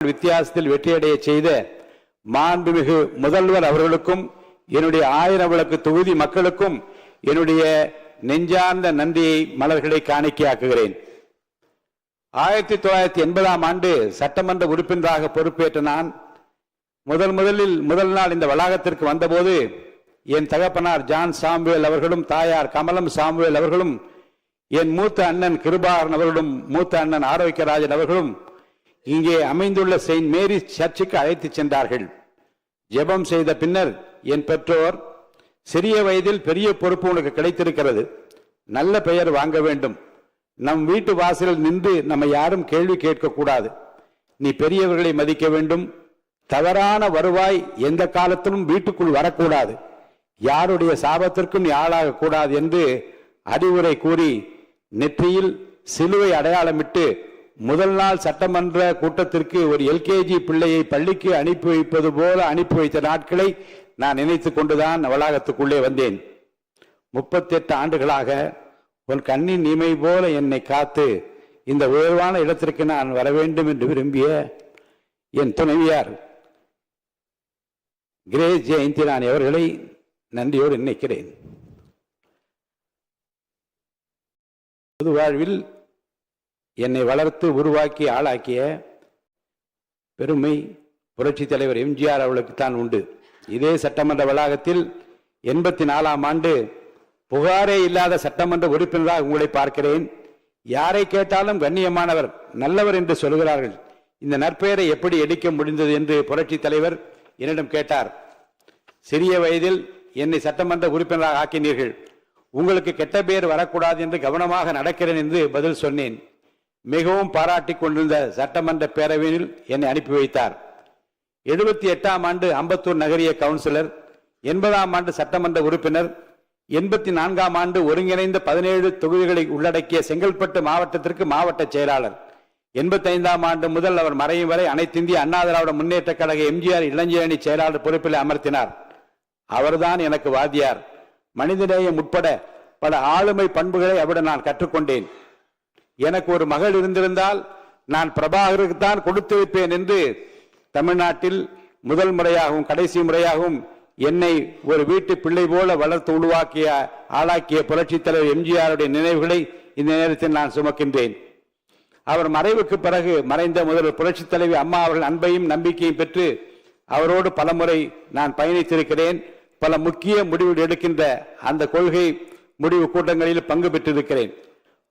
வித்தியாசத்தில் வெற்றியடைய செய்த மாண்புமிகு முதல்வர் அவர்களுக்கும் என்னுடைய 1000 விளக்கு தொகுதி மக்களுக்கும் என்னுடைய நெஞ்சார்ந்த நன்றியை மலர்களை காணிக்கையாக்குகிறேன். 1980ஆம் ஆண்டு சட்டமன்ற உறுப்பினராக பொறுப்பேற்ற நான் முதல் நாள் இந்த வளாகத்திற்கு வந்தபோது என் தகப்பனார் ஜான் சாமுவேல் அவர்களும் தாயார் கமலம் சாமுவேல் அவர்களும் என் மூத்த அண்ணன் கிருபாகரன் அவர்களும் மூத்த அண்ணன் ஆரோக்கியராஜன் அவர்களும் இங்கே அமைந்துள்ள செயின்ட் மேரிஸ் சர்ச்சுக்கு அழைத்து சென்றார்கள். ஜெபம் செய்த பின்னர் என் பெற்றோர், சிறிய வயதில் பெரிய பொறுப்பு உனக்கு கிடைத்திருக்கிறது, நல்ல பெயர் வாங்க வேண்டும், நம் வீட்டு வாசலில் நின்று நம்ம யாரும் கேள்வி கேட்கக்கூடாது, நீ பெரியவர்களை மதிக்க வேண்டும், தவறான வருவாய் எந்த காலத்திலும் வீட்டுக்குள் வரக்கூடாது, யாருடைய சாபத்திற்கும் நீ ஆளாக கூடாது என்று அறிவுரை கூறி நெற்றியில் சிலுவை அடையாளமிட்டு முதல் நாள் சட்டமன்ற கூட்டத்திற்கு ஒரு எல்கேஜி பிள்ளையை பள்ளிக்கு அனுப்பி வைப்பது போல அனுப்பி வைத்த நாட்களை நான் நினைத்து கொண்டுதான் வளாகத்துக்குள்ளே வந்தேன். 38 ஆண்டுகளாக உன் கண்ணின் இமை போல என்னை காத்து இந்த உயர்வான இடத்திற்கு நான் வர வேண்டும் என்று விரும்பிய என் துணைவியார் கிரேஸ் ஜெயந்திராணி அவர்களை நன்றியோடு நினைக்கிறேன். பொது வாழ்வில் என்னை வளர்த்து உருவாக்கி ஆளாக்கிய பெருமை புரட்சி தலைவர் எம்ஜிஆர் அவர்களுக்கு தான் உண்டு. இதே சட்டமன்ற வளாகத்தில் 84ஆம் ஆண்டு புகாரே இல்லாத சட்டமன்ற உறுப்பினராக உங்களை பார்க்கிறேன். யாரை கேட்டாலும் கண்ணியமானவர், நல்லவர் என்று சொல்கிறார்கள். இந்த நற்பெயரை எப்படி எடுக்க முடிந்தது என்று புரட்சி தலைவர் என்னிடம் கேட்டார். சிறிய வயதில் என்னை சட்டமன்ற உறுப்பினராக ஆக்கினீர்கள், உங்களுக்கு கெட்ட பெயர் வரக்கூடாது என்று கவனமாக நடக்கிறேன் என்று பதில் சொன்னேன். மிகவும் பாராட்டி கொண்டிருந்த சட்டமன்ற பேரவையில் என்னை அனுப்பி வைத்தார். 78ஆம் ஆண்டு அம்பத்தூர் நகரிய கவுன்சிலர், 80ஆம் ஆண்டு சட்டமன்ற உறுப்பினர், 84ஆம் ஆண்டு ஒருங்கிணைந்த 17 தொகுதிகளை உள்ளடக்கிய செங்கல்பட்டு மாவட்டத்திற்கு மாவட்ட செயலாளர், 85ஆம் ஆண்டு முதல் அவர் மறையும் வரை அனைத்திந்திய அண்ணா திராவிட முன்னேற்ற கழக எம்ஜிஆர் இளைஞரணி செயலாளர் பொறுப்பில் அமர்த்தினார். அவர்தான் எனக்கு வாத்தியார். மனிதநேயம் உட்பட பல ஆளுமை பண்புகளை அவரிடம் நான் கற்றுக்கொண்டேன். எனக்கு ஒரு மகள் இருந்திருந்தால் நான் பிரபாகருக்கு தான் கொடுத்து வைப்பேன் என்று தமிழ்நாட்டில் முதல் முறையாகவும் கடைசி முறையாகவும் என்னை ஒரு வீட்டு பிள்ளை போல வளர்த்து உருவாக்கிய ஆளாக்கிய புரட்சி தலைவர் எம்ஜிஆருடைய நினைவுகளை இந்த நேரத்தில் நான் சுமக்கின்றேன். அவர் மறைவுக்கு பிறகு மறைந்த முதல்வர் புரட்சி தலைவி அம்மா அவர்கள் அன்பையும் நம்பிக்கையும் பெற்று அவரோடு பலமுறை நான் பயணித்திருக்கிறேன். பல முக்கிய முடிவுகள் எடுக்கின்ற அந்த கொள்கை முடிவு கூட்டங்களில் பங்கு பெற்றிருக்கிறேன்.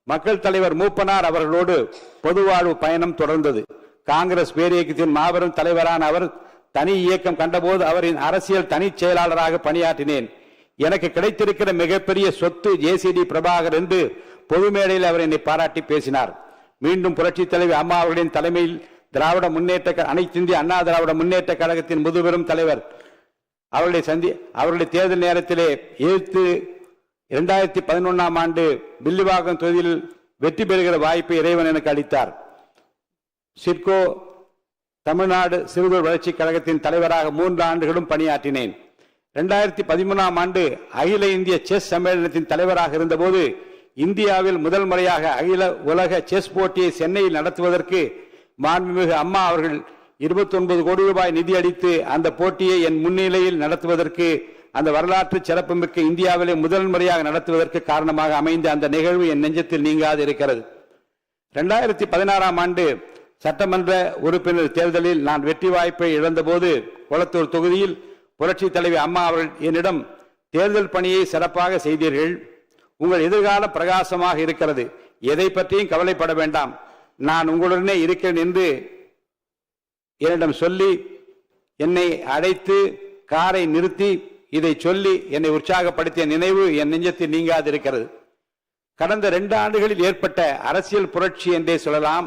மக்கள் தலைவர் மூப்பனார் அவர்களோடு பொதுவாழ்வு பயணம் தொடர்ந்தது. காங்கிரஸ் பேரியக்கத்தின் மாபெரும் தலைவரான அவர் தனி இயக்கம் கண்டபோது அவரின் அரசியல் தனி செயலாளராக பணியாற்றினேன். எனக்கு கிடைத்திருக்கிற மிகப்பெரிய சொத்து ஜேசிடி பிரபாகர் என்று பொது மேடையில் அவர் என்னை பாராட்டி பேசினார். மீண்டும் புரட்சி தலைவி அம்மா அவர்களின் தலைமையில் திராவிட முன்னேற்ற அனைத்திந்திய அண்ணா திராவிட முன்னேற்ற கழகத்தின் முதுபெரும் தலைவர் அவருடைய தேர்தல் நேரத்திலே எதிர்த்து 2011ஆம் ஆண்டு வில்லிவாக்கம் தொகுதியில் வெற்றி பெறுகிற வாய்ப்பை இறைவன் எனக்கு அளித்தார். சிட்கோ தமிழ்நாடு சிறுவர் வளர்ச்சி கழகத்தின் தலைவராக 3 ஆண்டுகளும் பணியாற்றினேன். 2013ஆம் ஆண்டு அகில இந்திய செஸ் சம்மேளனத்தின் தலைவராக இருந்தபோது இந்தியாவில் முதல் முறையாக அகில உலக செஸ் போட்டியை சென்னையில் நடத்துவதற்கு மாண்புமிகு அம்மா அவர்கள் 29 கோடி ரூபாய் நிதி அளித்து அந்த போட்டியை என் முன்னிலையில் நடத்துவதற்கு, அந்த வரலாற்று சிறப்புமிக்க இந்தியாவிலே முதல் முறையாக நடத்துவதற்கு காரணமாக அமைந்த அந்த நிகழ்வு என் நெஞ்சத்தில் நீங்காது இருக்கிறது. 2016ஆம் ஆண்டு சட்டமன்ற உறுப்பினர் தேர்தலில் நான் வெற்றி வாய்ப்பை இழந்தபோது கொளத்தூர் தொகுதியில் புரட்சி தலைவி அம்மா அவர்கள் என்னிடம், தேர்தல் பணியை சிறப்பாக செய்தீர்கள், உங்கள் எதிர்காலம் பிரகாசமாக இருக்கிறது, எதை பற்றியும் கவலைப்பட வேண்டாம், நான் உங்களுடனே இருக்கிறேன் என்று என்னிடம் சொல்லி என்னை அழைத்து காரை நிறுத்தி இதை சொல்லி என்னை உற்சாகப்படுத்திய நினைவு என் நெஞ்சத்தில் நீங்காது இருக்கிறது. கடந்த 2 ஆண்டுகளில் ஏற்பட்ட அரசியல் புரட்சி என்றே சொல்லலாம்.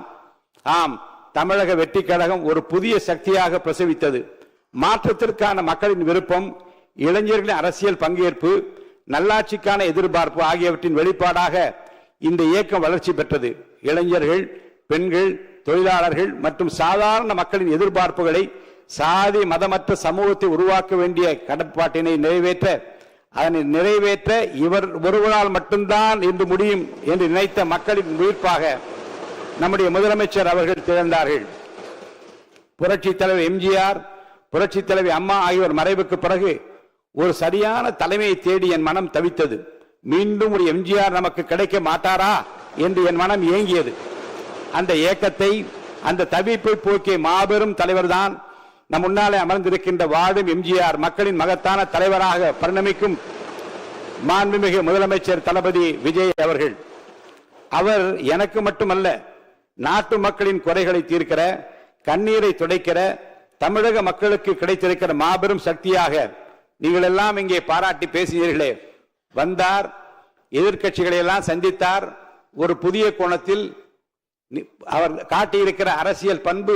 ஆம், தமிழக வெற்றி கழகம் ஒரு புதிய சக்தியாக பிரசவித்தது. மாற்றத்திற்கான மக்களின் விருப்பம், இளைஞர்களின் அரசியல் பங்கேற்பு, நல்லாட்சிக்கான எதிர்பார்ப்பு ஆகியவற்றின் வெளிப்பாடாக இந்த இயக்கம் வளர்ச்சி பெற்றது. இளைஞர்கள், பெண்கள், தொழிலாளர்கள் மற்றும் சாதாரண மக்களின் எதிர்பார்ப்புகளை, சாதி மதமற்ற சமூகத்தை உருவாக்க வேண்டிய கடப்பாட்டினை நிறைவேற்ற இவர் ஒருவரால் மட்டும்தான் என்று முடியும் என்று நினைத்த மக்களின் உயிர்ப்பாக நம்முடைய முதலமைச்சர் அவர்கள் திகழ்ந்தார்கள். புரட்சி தலைவர் எம்ஜிஆர், புரட்சி தலைவி அம்மா ஆகியோர் மறைவுக்கு பிறகு ஒரு சரியான தலைமையை தேடி என் மனம் தவித்தது. மீண்டும் ஒரு எம்ஜிஆர் நமக்கு கிடைக்க மாட்டாரா என்று என் மனம் ஏங்கியது. அந்த ஏக்கத்தை, அந்த தவிப்பை போக்கிய மாபெரும் தலைவர் தான் நம் முன்னாலே அமர்ந்திருக்கின்ற வாழும் எம்ஜிஆர், மக்களின் மகத்தான தலைவராக பரிணமிக்கும் மாண்புமிகு முதலமைச்சர் தளபதி விஜய் அவர்கள். அவர் எனக்கு மட்டுமல்ல, நாட்டு மக்களின் குறைகளை தீர்க்கிற, கண்ணீரை துடைக்கிற, தமிழக மக்களுக்கு கிடைத்திருக்கிற மாபெரும் சக்தியாக நீங்கள் எல்லாம் இங்கே பாராட்டி பேசினீர்களே. வந்தார், எதிர்க்கட்சிகளை எல்லாம் சந்தித்தார். ஒரு புதிய கோணத்தில் அவர் காட்டியிருக்கிற அரசியல் பண்பு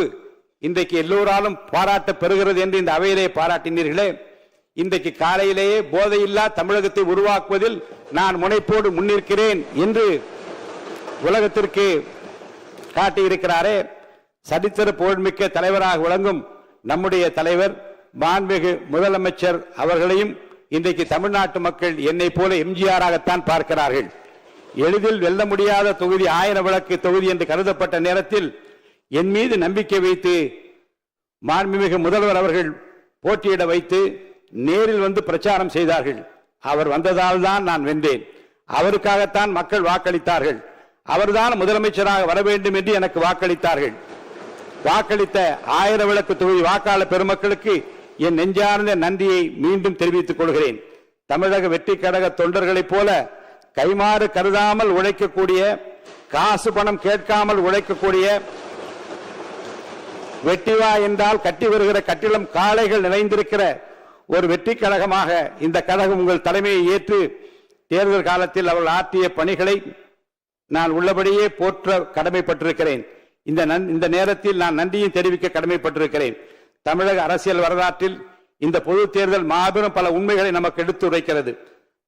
இன்றைக்கு எல்லோராலும் பாராட்ட பெறுகிறது என்று இந்த அவையிலே பாராட்டினீர்களே. இன்றைக்கு காலையிலேயே போதையில்லா தமிழகத்தை உருவாக்குவதில் நான் முனைப்போடு முன்னிற்கிறேன் என்று உலகத்திற்கு காட்டியிருக்கிறாரே. சரித்திர புகழ்மிக்க தலைவராக விளங்கும் நம்முடைய தலைவர் மாண்புமிகு முதலமைச்சர் அவர்களையும் இன்றைக்கு தமிழ்நாட்டு மக்கள் என்னை போல எம்ஜிஆராகத்தான் பார்க்கிறார்கள். எளிதில் வெல்ல முடியாத தொகுதி, 1000 விளக்கு தொகுதி என்று கருதப்பட்ட நேரத்தில் என் மீது நம்பிக்கை வைத்து மாண்புமிகு முதல்வர் அவர்கள் போட்டியிட வைத்து நேரில் வந்து பிரச்சாரம் செய்தார்கள். அவர் வந்ததால் தான் நான் வென்றேன். அவருக்காகத்தான் மக்கள் வாக்களித்தார்கள். அவர்தான் முதலமைச்சராக வர வேண்டும் என்று எனக்கு வாக்களித்தார்கள். வாக்களித்த 1000 விளக்கு தொகுதி வாக்காளர் பெருமக்களுக்கு என் நெஞ்சார்ந்த நன்றியை மீண்டும் தெரிவித்துக் கொள்கிறேன். தமிழக வெற்றி கழக தொண்டர்களைப் போல கைமாறு கருதாமல் உழைக்கக்கூடிய, காசு பணம் கேட்காமல் உழைக்கக்கூடிய, வெட்டிவா என்றால் கட்டி வருகிற கட்டிடம் காளைகள் நிறைந்திருக்கிற ஒரு வெற்றி கழகமாக இந்த கழகம் உங்கள் தலைமையை ஏற்று தேர்தல் காலத்தில் அவர்கள் ஆற்றிய பணிகளை நான் உள்ளபடியே போற்ற கடமைப்பட்டிருக்கிறேன். இந்த நேரத்தில் நான் நன்றியும் தெரிவிக்க கடமைப்பட்டிருக்கிறேன். தமிழக அரசியல் வரலாற்றில் இந்த பொது தேர்தல் மாபெரும் பல உண்மைகளை நமக்கு எடுத்து உரைக்கிறது.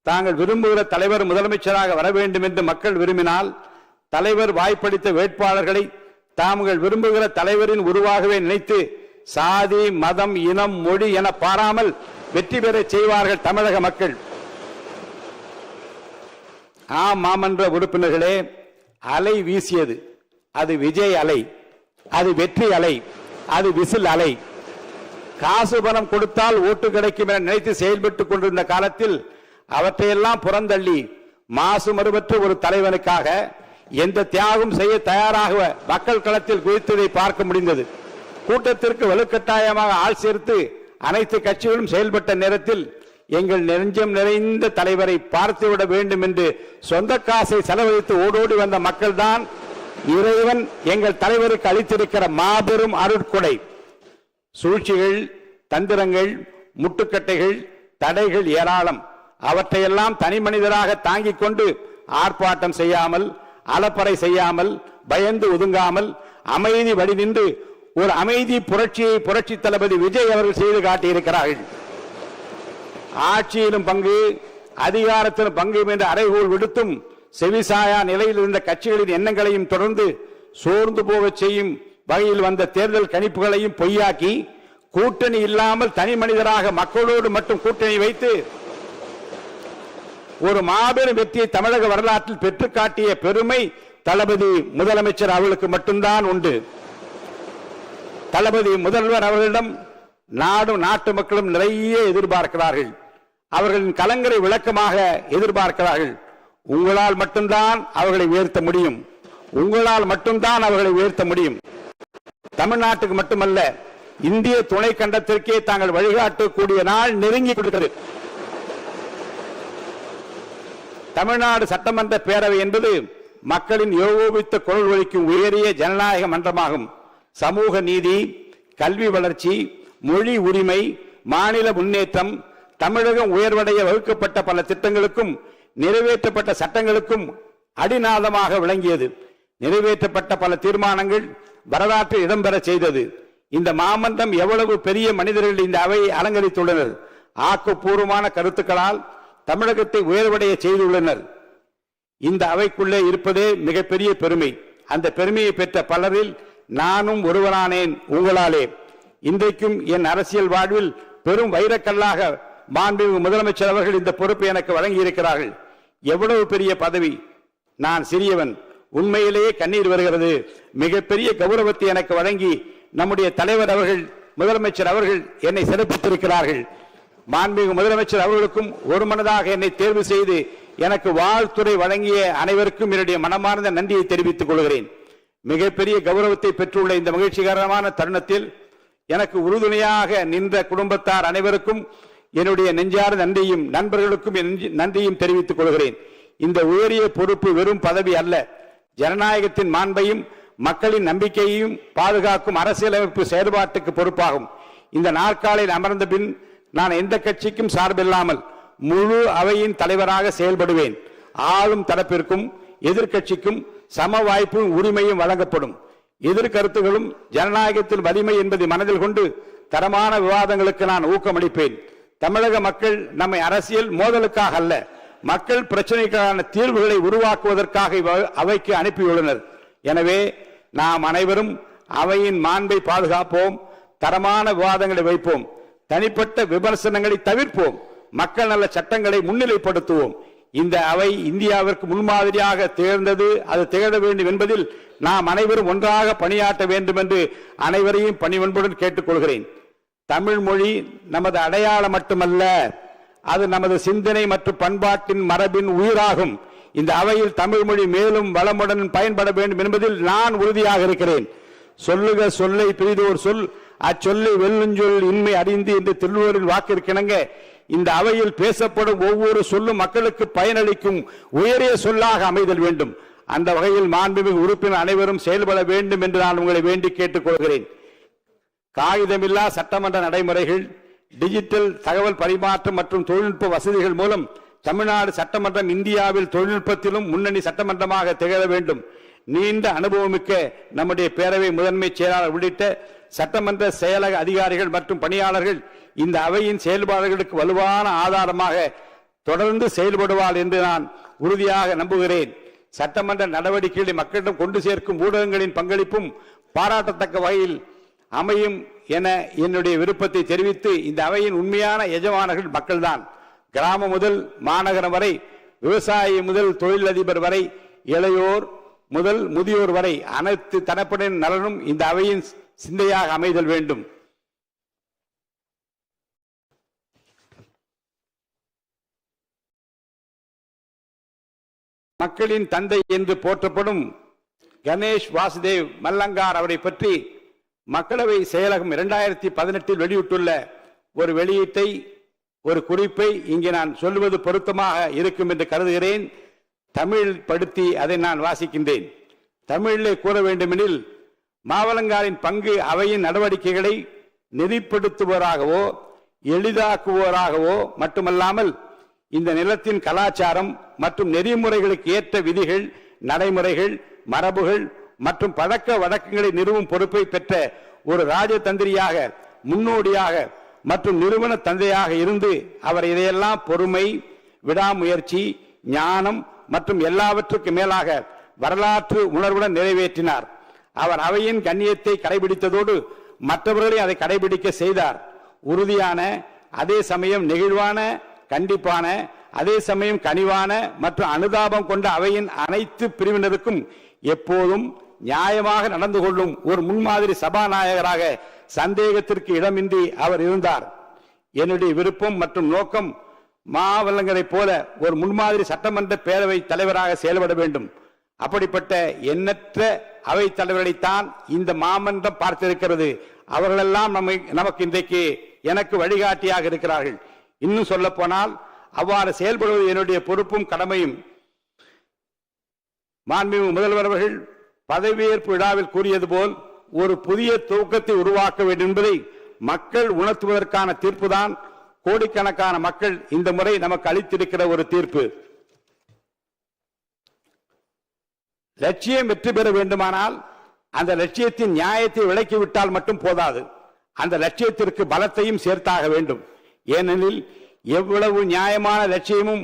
தாங்கள் விரும்புகிற தலைவர் முதலமைச்சராக வர வேண்டும் என்று மக்கள் விரும்பினால், தலைவர் வாய்ப்பளித்த வேட்பாளர்களை தாங்கள் விரும்புகிற தலைவரின் உருவாகவே நினைத்து சாதி, மதம், இனம், மொழி என பாராமல் வெற்றி பெற செய்வார்கள் தமிழக மக்கள். ஆம் மாமன்ற உறுப்பினர்களே, அலை வீசியது. அது விஜய் அலை, அது வெற்றி அலை, அது விசில் அலை. காசு பணம் கொடுத்தால் ஓட்டு கிடைக்கும் என நினைத்து செயல்பட்டுக் கொண்டிருந்த காலத்தில் அவற்றையெல்லாம் புறந்தள்ளி மாசு மறுபற்ற ஒரு தலைவனுக்காக எந்த தியாகம் செய்ய தயாராக மக்கள் களத்தில் குதித்ததை பார்க்க முடிந்தது. கூட்டத்திற்கு வலுக்கட்டாயமாக ஆள் சேர்த்து அனைத்து கட்சிகளும் செயல்பட்ட நேரத்தில் எங்கள் நெஞ்சம் நிறைந்த தலைவரை பார்த்துவிட வேண்டும் என்று சொந்த காசை செலவழித்து ஓடோடி வந்த மக்கள் தான் இறைவன் எங்கள் தலைவருக்கு அளித்திருக்கிற மாபெரும் அருட்கொடை. சூழ்ச்சிகள், தந்திரங்கள், முட்டுக்கட்டைகள், தடைகள் ஏராளம். அவற்றையெல்லாம் தனி மனிதராக தாங்கிக் கொண்டு ஆர்ப்பாட்டம் செய்யாமல், அலப்பறை செய்யாமல், பயந்து ஒதுங்காமல் அமைதி வழி நின்று ஒரு அமைதி புரட்சியை புரட்சி தளபதி விஜய் அவர்கள் செய்து காட்டியிருக்கிறார்கள். ஆட்சியிலும் பங்கு, அதிகாரத்திலும் பங்கு என்று அறைகோல் விடுத்தும் செவிசாயா நிலையில் இருந்த கட்சிகளின் எண்ணங்களையும் தொடர்ந்து சோர்ந்து போக செய்யும் வகையில் வந்த தேர்தல் கணிப்புகளையும் பொய்யாக்கி, கூட்டணி இல்லாமல் தனி மனிதராக மக்களோடு மட்டும் கூட்டணி வைத்து ஒரு மாபெரும் வெற்றியை தமிழக வரலாற்றில் பெற்று காட்டிய பெருமை தளபதி முதலமைச்சர் அவர்களுக்கு மட்டும்தான் உண்டு. தளபதி முதல்வர் அவர்களிடம் நாடும் நாட்டு மக்களும் நிறைய எதிர்பார்க்கிறார்கள். அவர்களின் கலங்கரை விளக்கமாக எதிர்பார்க்கிறார்கள். உங்களால் மட்டும்தான் அவர்களை உயர்த்த முடியும். உங்களால் மட்டும்தான் அவர்களை உயர்த்த முடியும். தமிழ்நாட்டுக்கு மட்டுமல்ல, இந்திய துணை கண்டத்திற்கே தாங்கள் வழிகாட்டக்கூடிய நாள் நெருங்கி கொடுத்தது. தமிழ்நாடு சட்டமன்ற பேரவை என்பது மக்களின் ஏகோபித்த குரல் ஒலிக்கும் உயரிய ஜனநாயக மன்றமாகும். சமூக நீதி, கல்வி வளர்ச்சி, மொழி உரிமை, மாநில முன்னேற்றம், தமிழகம் உயர்வடைய வகுக்கப்பட்ட பல திட்டங்களுக்கும் நிறைவேற்றப்பட்ட சட்டங்களுக்கும் அடிநாதமாக விளங்கியது. நிறைவேற்றப்பட்ட பல தீர்மானங்கள் வரலாற்றில் இடம்பெற செய்தது. இந்த மாமன்றம் எவ்வளவு பெரிய மனிதர்கள் இந்த அவையை அலங்கரித்துள்ளனர். ஆக்கப்பூர்வமான கருத்துக்களால் தமிழகத்தை உயர்வடைய செய்துள்ளனர். இந்த அவைக்குள்ளே இருப்பதே மிகப்பெரிய பெருமை. அந்த பெருமையை பெற்ற பலரில் நானும் ஒருவரானேன் உங்களாலே. இன்றைக்கும் என் அரசியல் வாழ்வில் பெரும் வைரக்கல்லாக மாண்புமிகு முதலமைச்சர் அவர்கள் இந்த பொறுப்பை எனக்கு வழங்கி இருக்கிறார்கள். எவ்வளவு பெரிய பதவி! நான் சிறியவன், உண்மையிலேயே கண்ணீர் வருகிறது. மிகப்பெரிய கௌரவத்தை எனக்கு வழங்கி நம்முடைய தலைவர் அவர்கள், முதலமைச்சர் அவர்கள் என்னை சிறப்பித்திருக்கிறார்கள். மாண்புமிகு முதலமைச்சர் அவர்களுக்கும் ஒருமனதாக என்னை தேர்வு செய்து எனக்கு வாழ்த்துறை வழங்கிய அனைவருக்கும் என்னுடைய மனமார்ந்த நன்றியை தெரிவித்துக் கொள்கிறேன். மிகப்பெரிய கௌரவத்தை பெற்றுள்ள இந்த மகிழ்ச்சிகரமான தருணத்தில் எனக்கு உறுதுணையாக நின்ற குடும்பத்தார் அனைவருக்கும் என்னுடைய நெஞ்சார்ந்த நன்றியும், நண்பர்களுக்கும் நன்றியும் தெரிவித்துக் கொள்கிறேன். இந்த உயரிய பொறுப்பு வெறும் பதவி அல்ல, ஜனநாயகத்தின் மாண்பையும் மக்களின் நம்பிக்கையையும் பாதுகாக்கும் அரசியலமைப்பு செயல்பாட்டுக்கு பொறுப்பாகும். இந்த நாற்காலில் அமர்ந்த பின் நான் எந்த கட்சிக்கும் சார்பில்லாமல் முழு அவையின் தலைவராக செயல்படுவேன். ஆளும் தரப்பிற்கும் எதிர்கட்சிக்கும் சம வாய்ப்பும் உரிமையும் வழங்கப்படும். எதிர்கருத்துகளும் ஜனநாயகத்தில் வலிமை என்பதை மனதில் கொண்டு தரமான விவாதங்களுக்கு நான் ஊக்கமளிப்பேன். தமிழக மக்கள் நம்மை அரசியல் மோதலுக்காக அல்ல, மக்கள் பிரச்சனைக்கான தீர்வுகளை உருவாக்குவதற்காக அவைக்கு அனுப்பியுள்ளனர். எனவே நாம் அனைவரும் அவையின் மாண்பை பாதுகாப்போம், தரமான விவாதங்களை வைப்போம், தனிப்பட்ட விமர்சனங்களை தவிர்ப்போம், மக்கள் நல சட்டங்களை முன்னிலைப்படுத்துவோம். இந்த அவை இந்தியாவிற்கு முன்மாதிரியாக திகழ்ந்தது, அது திகழ வேண்டும் என்பதில் நாம் அனைவரும் ஒன்றாக பணியாற்ற வேண்டும் என்று அனைவரையும் பணிவன்புடன் கேட்டுக்கொள்கிறேன். தமிழ் மொழி நமது அடையாளம் மட்டுமல்ல, அது நமது சிந்தனை மற்றும் பண்பாட்டின் மரபின் உயிராகும். இந்த அவையில் தமிழ் மொழி மேலும் வளமுடன் பயன்பட வேண்டும் என்பதில் நான் உறுதியாக இருக்கிறேன். சொல்லுக சொல்லை பிரிதோர் சொல், அச்சொல்லை வெல்லுஞ்சொல் இன்மை அறிந்து என்று திருவள்ளுவரின் வாக்கிற்கிணங்க இந்த அவையில் பேசப்படும் ஒவ்வொரு சொல்லும் மக்களுக்கு பயனளிக்கும் உயரிய சொல்லாக அமைதல் வேண்டும். அந்த வகையில் மாண்புமிகு உறுப்பினர் அனைவரும் செயல்பட வேண்டும் என்று நான் உங்களை வேண்டி கேட்டுக்கொள்கிறேன். காகிதமில்லா சட்டமன்ற நடைமுறைகள், டிஜிட்டல் தகவல் பரிமாற்றம் மற்றும் தொழில்நுட்ப வசதிகள் மூலம் தமிழ்நாடு சட்டமன்றம் இந்தியாவில் தொழில்நுட்பத்திலும் முன்னணி சட்டமன்றமாக திகழ வேண்டும். நீண்ட அனுபவமிக்க நம்முடைய பேரவை முதன்மை செயலாளர் உள்ளிட்ட சட்டமன்ற செயலக அதிகாரிகள் மற்றும் பணியாளர்கள் இந்த அவையின் செயல்பாடுகளுக்கு வலுவான ஆதாரமாக தொடர்ந்து செயல்படுவார் என்று நான் உறுதியாக நம்புகிறேன். சட்டமன்ற நடவடிக்கைகளை மக்களிடம் கொண்டு சேர்க்கும் ஊடகங்களின் பங்களிப்பும் பாராட்டத்தக்க வகையில் அமையும் என என்னுடைய விருப்பத்தை தெரிவித்து, இந்த அவையின் உண்மையான எஜமானர்கள் மக்கள்தான். கிராமம் முதல் மாநகரம் வரை, விவசாயி முதல் தொழிலதிபர் வரை, இளையோர் முதல் முதியோர் வரை அனைத்து தரப்பினரின் நலனும் இந்த அவையின் சிந்தையாக அமைதல் வேண்டும். மக்களின் தந்தை என்று போற்றப்படும் கணேஷ் வாசுதேவ் மல்லங்கார் அவரை பற்றி மக்களவை செயலகம் 2018 வெளியிட்டுள்ள ஒரு வெளியீட்டை, ஒரு குறிப்பை இங்கே நான் சொல்வது பொருத்தமாக இருக்கும் என்று கருதுகிறேன். தமிழ் படுத்தி அதை நான் வாசிக்கின்றேன். தமிழிலே கூற வேண்டுமெனில், மாவலங்காரின் பங்கு அவையின் நடவடிக்கைகளை நெறிப்படுத்துவோராகவோ எளிதாக்குவோராகவோ மட்டுமல்லாமல் இந்த நிலத்தின் கலாச்சாரம் மற்றும் நெறிமுறைகளுக்கு ஏற்ற விதிகள், நடைமுறைகள், மரபுகள் மற்றும் பழக்க வழக்கங்களை நிறுவும் பொறுப்பை பெற்ற ஒரு ராஜதந்திரியாக, முன்னோடியாக மற்றும் நிறுவன தந்தையாக இருந்து அவர் இதையெல்லாம் பொறுமை, விடாமுயற்சி, ஞானம் மற்றும் எல்லாவற்றுக்கு மேலாக வரலாற்று உணர்வுடன் நிறைவேற்றினார். அவர் அவையின் கண்ணியத்தை கடைபிடித்ததோடு மற்றவர்களை அதை கடைபிடிக்க செய்தார். உறுதியான, அதே சமயம் நெகிழ்வான, கண்டிப்பான, அதே சமயம் கனிவான மற்றும் அனுதாபம் கொண்ட அவையின் அனைத்து பிரிவினருக்கும் எப்போதும் நியாயமாக நடந்து கொள்ளும் ஒரு முன்மாதிரி சபாநாயகராக சந்தேகத்திற்கு இடமின்றி அவர் இருந்தார். என்னுடைய விருப்பம் மற்றும் நோக்கம் மாவல்லங்கரை போல ஒரு முன்மாதிரி சட்டமன்ற பேரவை தலைவராக செயல்பட வேண்டும். அப்படிப்பட்ட எண்ணற்ற அவை தலைவர்களைத்தான் இந்த மாமன்றம் பார்த்திருக்கிறது. அவர்களெல்லாம் நமக்கு இன்றைக்கு எனக்கு வழிகாட்டியாக இருக்கிறார்கள். இன்னும் சொல்ல போனால் அவ்வாறு செயல்படுவது என்னுடைய பொறுப்பும் கடமையும். மாண்புமிகு முதல்வர் அவர்கள் பதவியேற்பு விழாவில் கூறியது போல் ஒரு புதிய துவக்கத்தை உருவாக்க வேண்டும் என்பதை மக்கள் உணர்த்துவதற்கான தீர்ப்புதான் கோடிக்கணக்கான மக்கள் இந்த முறை நமக்கு அளித்திருக்கிற ஒரு தீர்ப்பு. லட்சியம் வெற்றி பெற வேண்டுமானால் அந்த லட்சியத்தின் நியாயத்தை விளக்கிவிட்டால் மட்டும் போதாது, அந்த லட்சியத்திற்கு பலத்தையும் சேர்த்தாக வேண்டும். ஏனெனில் எவ்வளவு நியாயமான லட்சியமும்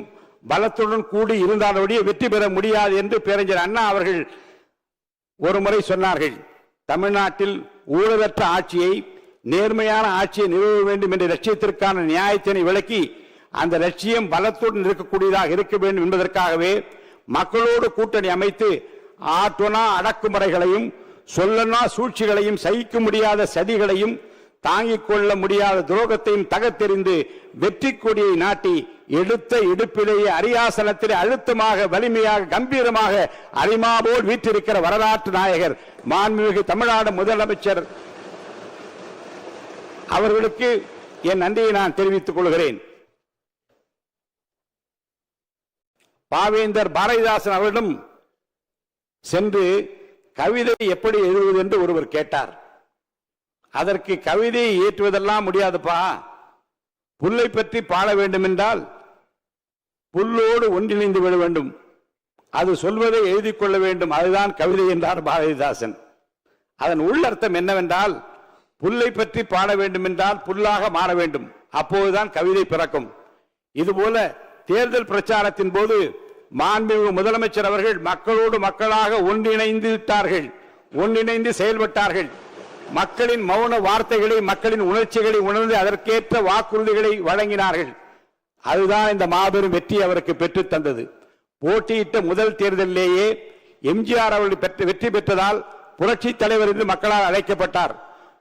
பலத்துடன் கூடி இருந்தாலோடைய வெற்றி பெற முடியாது என்று பேரறிஞர் அண்ணா அவர்கள் ஒரு முறை சொன்னார்கள். தமிழ்நாட்டில் ஊழலற்ற ஆட்சியை, நேர்மையான ஆட்சியை நிறுவ வேண்டும் என்ற லட்சியத்திற்கான நியாயத்தினை விளக்கி அந்த லட்சியம் பலத்துடன் இருக்கக்கூடியதாக இருக்க வேண்டும் என்பதற்காகவே மக்களோடு கூட்டணி அமைத்து ஆற்றுணா அடக்குமுறைகளையும் சொல்லனா சூழ்ச்சிகளையும் சகிக்க முடியாத சதிகளையும் தாங்கிக் கொள்ள முடியாத துரோகத்தையும் தகத்தெறிந்து வெற்றி கொடியை நாட்டி எடுத்த இடுப்பிலேயே அரியாசனத்திலே அழுத்தமாக வலிமையாக கம்பீரமாக அரிமா போல் வீற்றிருக்கிற வரலாற்று நாயகர் மாண்புமிகு தமிழ்நாடு முதலமைச்சர் அவர்களுக்கு என் நன்றியை நான் தெரிவித்துக் கொள்கிறேன். பாவேந்தர் பாரதிதாசன் அவர்களிடம் சென்று கவிதை எப்படி எழுதுவது என்று ஒருவர் கேட்டார். அதற்கு கவிதையை இயற்றுவதெல்லாம் முடியாதுப்பா, புல்லை பற்றி பாட வேண்டும் என்றால் புல்லோடு ஒன்றிணைந்து விட வேண்டும், அது சொல்வதை எழுதி கொள்ள வேண்டும், அதுதான் கவிதை என்றார் பாரதிதாசன். அதன் உள்ளர்த்தம் என்னவென்றால் புல்லை பற்றி பாட வேண்டும் என்றால் புல்லாக மாற வேண்டும், அப்போதுதான் கவிதை பிறக்கும். இதுபோல தேர்தல் பிரச்சாரத்தின் போது மாண்புமிகு முதலமைச்சர் அவர்கள் மக்களோடு மக்களாக ஒன்றிணைந்து விட்டார்கள், ஒன்றிணைந்து செயல்பட்டார்கள். மக்களின் மௌன வார்த்தைகளை மக்களின் உணர்ச்சிகளை உணர்ந்து அதற்கேற்ற வாக்குறுதிகளை வழங்கினார்கள். அதுதான் இந்த மாபெரும் வெற்றி அவருக்கு பெற்றுத் தந்தது. போட்டியிட்ட முதல் தேர்தலிலேயே எம்ஜிஆர் அவர்கள் வெற்றி பெற்றதால் புரட்சி தலைவர் என்று மக்களால் அழைக்கப்பட்டார்.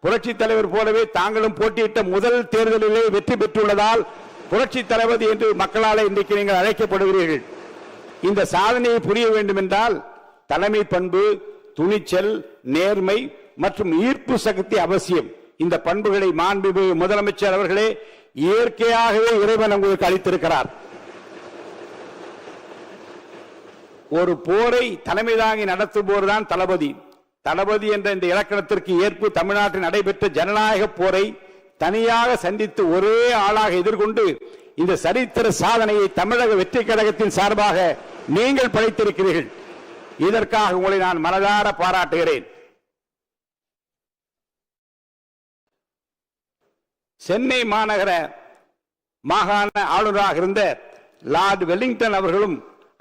புரட்சி தலைவர் போலவே தாங்களும் போட்டியிட்ட முதல் தேர்தலிலே வெற்றி பெற்றுள்ளதால் புரட்சி தளபதி என்று மக்களால் இன்றைக்கு நீங்கள் அழைக்கப்படுகிறீர்கள். இந்த சாதனையை புரிய வேண்டும் என்றால் தலைமை பண்பு, துணிச்சல், நேர்மை மற்றும் ஈர்ப்பு சக்தி அவசியம். இந்த பண்புகளை மாண்புமிகு முதலமைச்சர் அவர்களே இயற்கையாகவே இறைவன் உங்களுக்கு அளித்திருக்கிறார். ஒரு போரை தலைமை தாங்கி நடத்துபோர்தான் தளபதி. தளபதி என்ற இந்த இலக்கணத்திற்கு ஏற்பு தமிழ்நாட்டில் நடைபெற்ற ஜனநாயக போரை தனியாக சந்தித்து ஒரே ஆளாக எதிர்கொண்டு இந்த சரித்திர சாதனையை தமிழக வெற்றி கழகத்தின் சார்பாக நீங்கள் படைத்திருக்கிறீர்கள். இதற்காக உங்களை நான் மனதார பாராட்டுகிறேன். சென்னை மாகாண ஆளுநராக இருந்த லார்ட் வெலிங்டன் அவர்களும்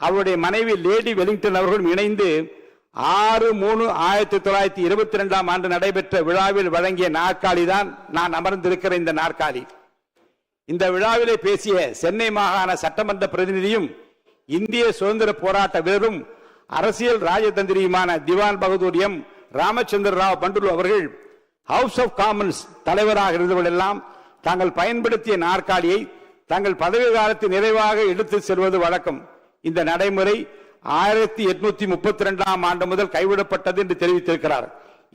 அவருடைய மனைவி லேடி வெலிங்டன் அவர்களும் இணைந்து 6/3/1922 நடைபெற்ற விழாவில் வழங்கிய நாற்காலி தான் நான் அமர்ந்திருக்கிற இந்த நாற்காலி. இந்த விழாவிலே பேசிய சென்னை மாகாண சட்டமன்ற பிரதிநிதியும் இந்திய சுதந்திர போராட்ட வீரரும் அரசியல் ராஜதந்திரியுமான திவான் பகதூர் எம் ராமச்சந்திர ராவ் பண்டுலு அவர்கள் ஹவுஸ் ஆஃப் காமன்ஸ் தலைவராக இருந்தவர்களெல்லாம் தாங்கள் பயன்படுத்திய நாற்காலியை தங்கள் பதவி காலத்தில் நிறைவாக எடுத்து செல்வது வழக்கம். இந்த நடைமுறை 1832 முதல் கைவிடப்பட்டது என்று தெரிவித்திருக்கிறார்.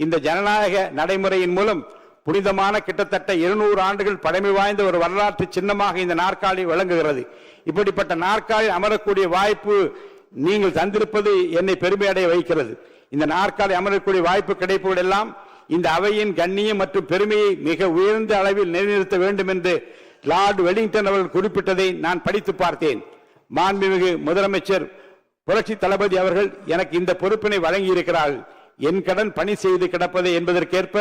இந்த ஜனநாயக நடைமுறையின் மூலம் புனிதமான கிட்டத்தட்ட 200 ஆண்டுகள் பழமை வாய்ந்த ஒரு வரலாற்று சின்னமாக இந்த நாற்காலி விளங்குகிறது. இப்படிப்பட்ட நாற்காலி அமரக்கூடிய வாய்ப்பு நீங்கள் தந்திருப்பது என்னை பெருமையடைய வைக்கிறது. இந்த நாற்காலி அமரக்கூடிய வாய்ப்பு கிடைப்பதெல்லாம் இந்த அவையின் கண்ணியம் மற்றும் பெருமையை மிக உயர்ந்த அளவில் நிலைநிறுத்த வேண்டும் என்று லார்ட் வெலிங்டன் அவர்கள் குறிப்பிட்டதை நான் படித்து பார்த்தேன். மாண்புமிகு முதலமைச்சர் புரட்சி தளபதி அவர்கள் எனக்கு இந்த பொறுப்பினை வழங்கி இருக்கிறார்கள். என் கடன் பணி செய்து கிடப்பதை என்பதற்கேற்ப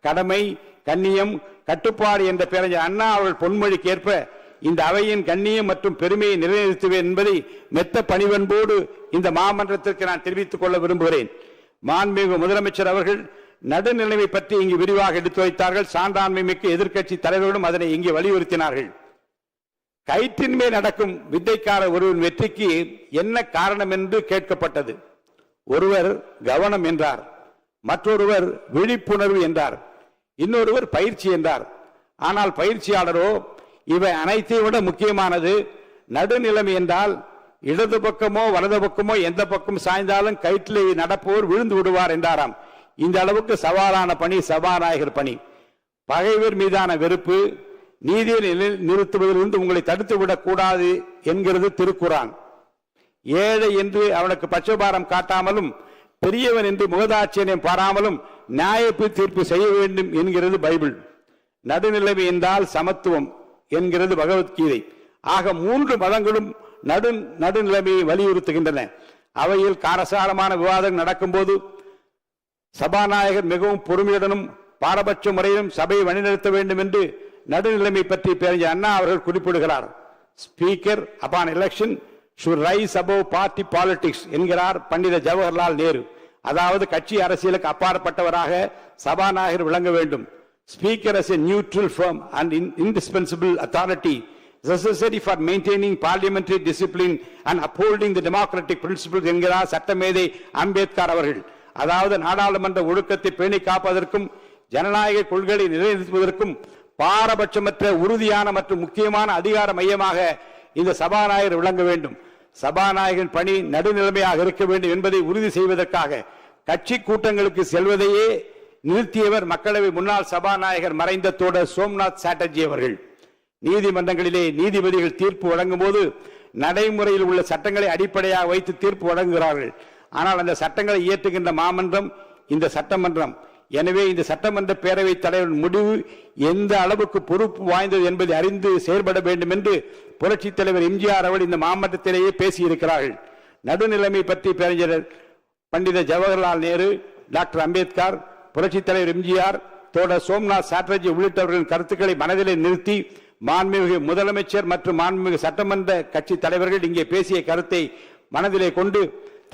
கடமை, கண்ணியம், கட்டுப்பாடு என்ற பேரறிஞர் அண்ணா அவர்கள் பொன்மொழிக்கேற்ப இந்த அவையின் கண்ணியம் மற்றும் பெருமையை நிலைநிறுத்துவேன் என்பதை மெத்த பணிவன்போடு இந்த மாமன்றத்திற்கு நான் தெரிவித்துக் கொள்ள விரும்புகிறேன். மாண்புமிகு முதலமைச்சர் அவர்கள் நடுநிலைமை பற்றி இங்கு விரிவாக எடுத்து வைத்தார்கள். சான்றாண்மை மிக்க எதிர்க்கட்சி தலைவர்களும் அதனை இங்கே வலியுறுத்தினார்கள். கயிற்றின் மேல் நடக்கும் வித்தைக்கார ஒருவன் வெற்றிக்கு என்ன காரணம் என்று கேட்கப்பட்டது. ஒருவர் கவனம் என்றார், மற்றொருவர் விழிப்புணர்வு என்றார், இன்னொருவர் பயிற்சி என்றார். ஆனால் பயிற்சியாளரோ இவை அனைத்தையும் விட முக்கியமானது நடுநிலைமை என்றால் இடது பக்கமோ வலது பக்கமோ எந்த பக்கம் சாய்ந்தாலும் கயிற்றிலே நடப்போர் விழுந்து விடுவார் என்றாராம். இந்த அளவுக்கு சவாலான பணி சபாநாயகர் பணி. பகைவர் மீதான வெறுப்பு நீதியை நிறுத்துவதிலிருந்து உங்களை தடுத்துவிடக் கூடாது என்கிறது திருக்குரான். ஏழை என்று அவனுக்கு பட்சபாரம் காட்டாமலும் பெரியவன் என்று முகதாட்சியம் பாராமலும் நியாய தீர்ப்பு செய்ய வேண்டும் என்கிறது பைபிள். நடுநிலைமை என்றால் சமத்துவம் என்கிறது பகவத்கீதை. ஆக 3 மதங்களும் நடுநிலைமையை வலியுறுத்துகின்றன. அவையில் காரசாரமான விவாதம் நடக்கும் போது சபாநாயகர் மிகவும் பொறுமையுடனும் பாரபட்ச முறையிலும் சபையை வழிநடத்த வேண்டும் என்று நடுநிலைமை பற்றி பேரறிஞர் அண்ணா அவர்கள் குறிப்பிடுகிறார். Speaker upon election should rise above party politics என்கிறார் பண்டித ஜவஹர்லால் நேரு. அதாவது கட்சி அரசியலுக்கு அப்பாற்பட்டவராக சபாநாயகர் விளங்க வேண்டும். Speaker as a neutral, firm and indispensable authority necessary for maintaining parliamentary discipline and upholding the democratic principles என்கிறார் சட்டமேதை அம்பேத்கர் அவர்கள். அதாவது நாடாளுமன்ற ஒழுக்கத்தை பேணி காப்பதற்கும் ஜனநாயக கொள்கைகளை நிலைநிறுத்துவதற்கும் பாரபட்சமற்ற உறுதியான மற்றும் முக்கியமான அதிகார மையமாக இந்த சபாநாயகர் விளங்க வேண்டும். சபாநாயகரின் பணி நடுநிலைமையாக இருக்க வேண்டும் என்பதை உறுதி செய்வதற்காக கட்சி கூட்டங்களுக்கு செல்வதையே நிறுத்தியவர் மக்களவை முன்னாள் சபாநாயகர் மறைந்த தோழர் சோம்நாத் சாட்டர்ஜி அவர்கள். நீதிமன்றங்களிலே நீதிபதிகள் தீர்ப்பு வழங்கும் போது நடைமுறையில் உள்ள சட்டங்களை அடிப்படையாக வைத்து தீர்ப்பு வழங்குகிறார்கள். ஆனால் அந்த சட்டங்களை இயற்றுகின்ற மாமன்றம் இந்த சட்டமன்றம். எனவே இந்த சட்டமன்ற பேரவைத் தலைவர் முடிவு எந்த அளவுக்கு பொறுப்பு வாய்ந்தது என்பதை அறிந்து செயல்பட வேண்டும் என்று புரட்சித் தலைவர் எம்ஜிஆர் அவர்கள் இந்த மாமன்றத்திலேயே பேசியிருக்கிறார்கள். நடுநிலைமை பற்றி பேரறிஞர் பண்டித ஜவஹர்லால் நேரு, டாக்டர் அம்பேத்கர், புரட்சித் தலைவர் எம்ஜிஆர், தோழர் சோம்நாத் சாட்டர்ஜி உள்ளிட்டவர்களின் கருத்துக்களை மனதிலே நிறுத்தி மாண்புமிகு முதலமைச்சர் மற்றும் மாண்புமிகு சட்டமன்ற கட்சி தலைவர்கள் இங்கே பேசிய கருத்தை மனதிலே கொண்டு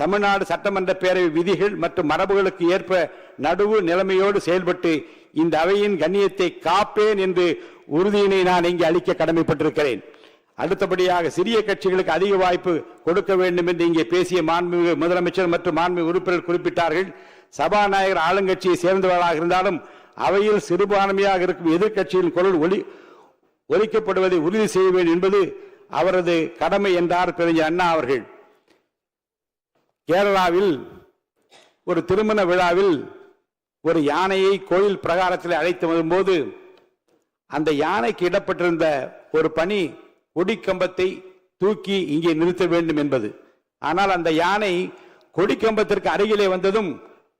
தமிழ்நாடு சட்டமன்ற பேரவை விதிகள் மற்றும் மரபுகளுக்கு ஏற்ப நடுவு நிலைமையோடு செயல்பட்டு இந்த அவையின் கண்ணியத்தை காப்பேன் என்று உறுதியினை நான் இங்கே அளிக்க கடமைப்பட்டிருக்கிறேன். அடுத்தபடியாக சிறிய கட்சிகளுக்கு அதிக வாய்ப்பு கொடுக்க வேண்டும் என்று இங்கே பேசிய மாண்புமிகு முதலமைச்சர் மற்றும் மாண்புமிகு உறுப்பினர் குறிப்பிட்டார்கள். சபாநாயகர் ஆளுங்கட்சியை சேர்ந்தவர்களாக இருந்தாலும் அவையில் சிறுபான்மையாக இருக்கும் எதிர்கட்சியின் குரல் ஒலிக்கப்படுவதை உறுதி செய்ய வேண்டும் என்பது அவரது கடமை என்றார் பேரறிஞர் அண்ணா அவர்கள். கேரளாவில் ஒரு திருமண விழாவில் ஒரு யானையை கோயில் பிரகாரத்தில் அழைத்து வரும்போது அந்த யானைக்கு இடப்பட்டிருந்த ஒரு பணி கொடிக்கம்பத்தை தூக்கி இங்கே நிறுத்த வேண்டும் என்பது. ஆனால் அந்த யானை கொடிக்கம்பத்திற்கு அருகிலே வந்ததும்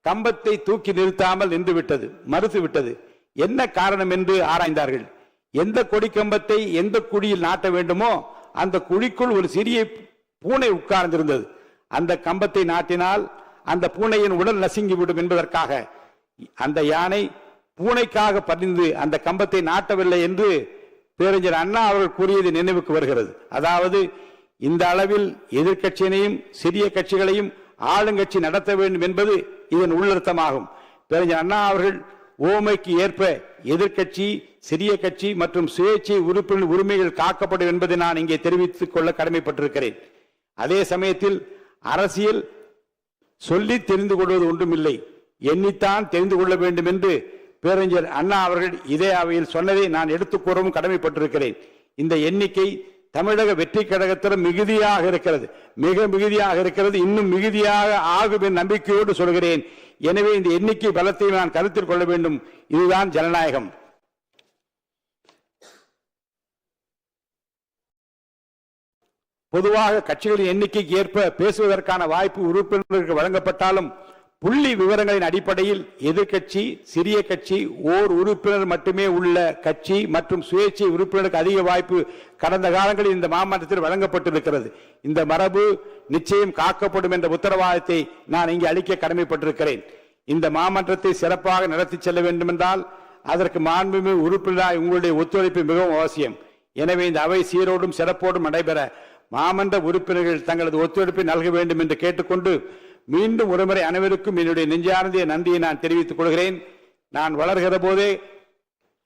கம்பத்தை தூக்கி நிறுத்தாமல் நின்று விட்டது, மறுத்து விட்டது. என்ன காரணம் என்று ஆராய்ந்தார்கள். எந்த கொடிக்கம்பத்தை எந்த குழியில் நாட்ட வேண்டுமோ அந்த குழிக்குள் ஒரு சிறிய பூனை உட்கார்ந்திருந்தது. அந்த கம்பத்தை நாட்டினால் அந்த பூனையின் உடல் நசுங்கிவிடும் என்பதற்காக அந்த யானை பூனைக்காக பறிந்து அந்த கம்பத்தை நாட்டவில்லை என்று பேரறிஞர் அண்ணா அவர்கள் கூறியது நினைவுக்கு வருகிறது. அதாவது இந்த அளவில் எதிர்கட்சியினையும் சிறிய கட்சிகளையும் ஆளுங்கட்சி நடத்த வேண்டும் என்பது இதன் உள்ளர்த்தமாகும். பேரறிஞர் அண்ணா அவர்கள் ஓமைக்கு ஏற்ப எதிர்கட்சி, சிறிய கட்சி மற்றும் சுயேட்சை உறுப்பினர் உரிமைகள் காக்கப்படும் என்பதை நான் இங்கே தெரிவித்துக் கொள்ள கடமைப்பட்டிருக்கிறேன். அதே சமயத்தில் அரசியல் சொல்லி தெரிந்து கொள்வது ஒன்றுமில்லை, எண்ணித்தான் தெரிந்து கொள்ள வேண்டும் என்று பேரறிஞர் அண்ணா அவர்கள் இதே அவையில் சொன்னதை நான் எடுத்துக் கூறவும் கடமைப்பட்டிருக்கிறேன். இந்த எண்ணிக்கை தமிழக வெற்றி கழகத்திலும் மிகுதியாக இருக்கிறது, மிக மிகுதியாக இருக்கிறது, இன்னும் மிகுதியாக ஆகும் என் நம்பிக்கையோடு சொல்கிறேன். எனவே இந்த எண்ணிக்கை பலத்தை நான் கருத்தில் கொள்ள வேண்டும். இதுதான் ஜனநாயகம். பொதுவாக கட்சிகளின் எண்ணிக்கைக்கு ஏற்ப பேசுவதற்கான வாய்ப்பு உறுப்பினர்களுக்கு வழங்கப்பட்டாலும் புள்ளி விவரங்களின் அடிப்படையில் எதிர்கட்சி, சிறிய கட்சி, ஓர் உறுப்பினர் மட்டுமே உள்ள கட்சி மற்றும் சுயேட்சை உறுப்பினருக்கு அதிக வாய்ப்பு கடந்த காலங்களில் இந்த மாமன்றத்தில் வழங்கப்பட்டிருக்கிறது. இந்த மரபு நிச்சயம் காக்கப்படும் என்ற உத்தரவாதத்தை நான் இங்கே அளிக்க கடமைப்பட்டிருக்கிறேன். இந்த மாமன்றத்தை சிறப்பாக நடத்தி செல்ல வேண்டும் என்றால் அதற்கு மாண்புமிகு உறுப்பினராய் உங்களுடைய ஒத்துழைப்பு மிகவும் அவசியம். எனவே இந்த அவை சீரோடும் சிறப்போடும் நடைபெற மாமன்ற உறுப்பினர்கள் தங்களது ஒத்துழைப்பை நல்க வேண்டும் என்று கேட்டுக்கொண்டு மீண்டும் ஒருமுறை அனைவருக்கும் என்னுடைய நெஞ்சார்ந்த நன்றியை நான் தெரிவித்துக் கொள்கிறேன். நான் வளர்கிற போதே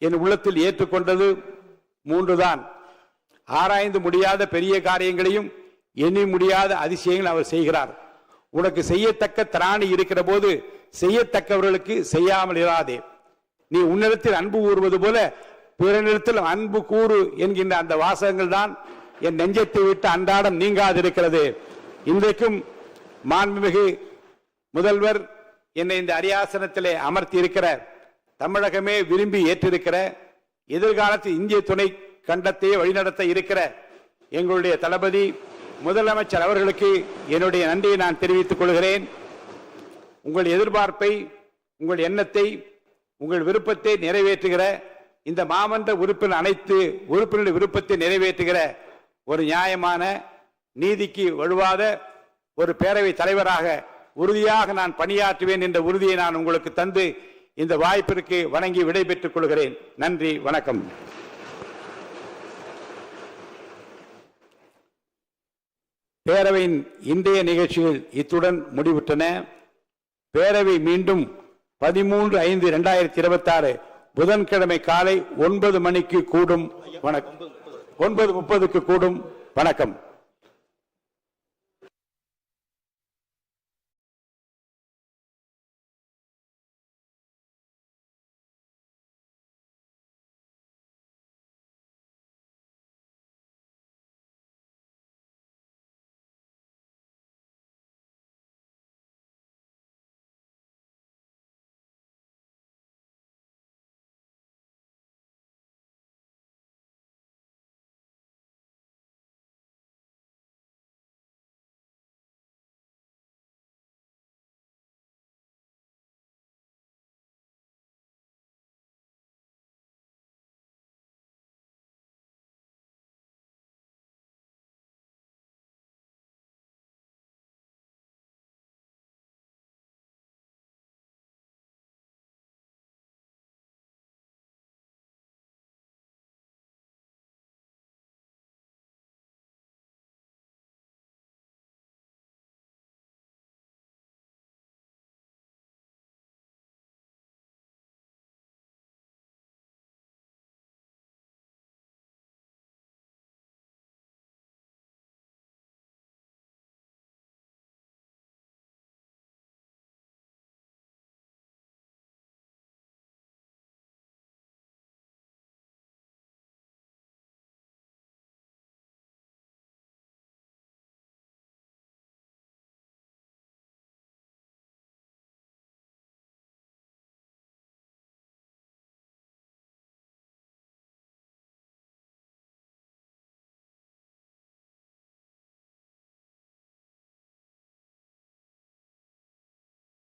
என் உள்ளத்தில் ஏற்றுக்கொண்டது 3 தான். ஆராய்ந்து முடியாத பெரிய காரியங்களையும் எண்ணி முடியாத அதிசயங்கள் அவர் செய்கிறார். உனக்கு செய்யத்தக்க திராணி இருக்கிற போது செய்யத்தக்கவர்களுக்கு செய்யாமல் இராதே. நீ உன்னிடத்தில் அன்பு கூறுவது போல பிறனிடத்தில் அன்பு கூறு என்கின்ற அந்த வாசகங்கள் தான் என் நெஞ்சத்தை விட்டு அன்றாடம் நீங்காதிருக்கிறது. இன்றைக்கும் மாண்புமிகு முதல்வர் என்னை இந்த அரியாசனத்திலே அமர்த்தி இருக்கிற, தமிழகமே விரும்பி ஏற்றிருக்கிற, எதிர்காலத்தில் இந்திய துணை கண்டத்தையே வழிநடத்த இருக்கிற எங்களுடைய தளபதி முதலமைச்சர் அவர்களுக்கு என்னுடைய நன்றியை நான் தெரிவித்துக் கொள்கிறேன். உங்கள் எதிர்பார்ப்பை, உங்கள் எண்ணத்தை, உங்கள் விருப்பத்தை நிறைவேற்றுகிற இந்த மாமன்ற உறுப்பினர் அனைத்து உறுப்பினருடைய விருப்பத்தை நிறைவேற்றுகிற ஒரு நியாயமான, நீதிக்கு வழுவாத ஒரு பேரவை தலைவராக உறுதியாக நான் பணியாற்றுவேன் என்ற உறுதியை நான் உங்களுக்கு தந்து இந்த வாய்ப்பிற்கு வணங்கி விடைபெற்றுக் கொள்கிறேன். நன்றி, வணக்கம். பேரவையின் இன்றைய நிகழ்ச்சிகள் இத்துடன் முடிவுற்றன. பேரவை மீண்டும் 13/5/2026 புதன்கிழமை காலை 9 மணிக்கு கூடும். 9:30 கூடும். வணக்கம்.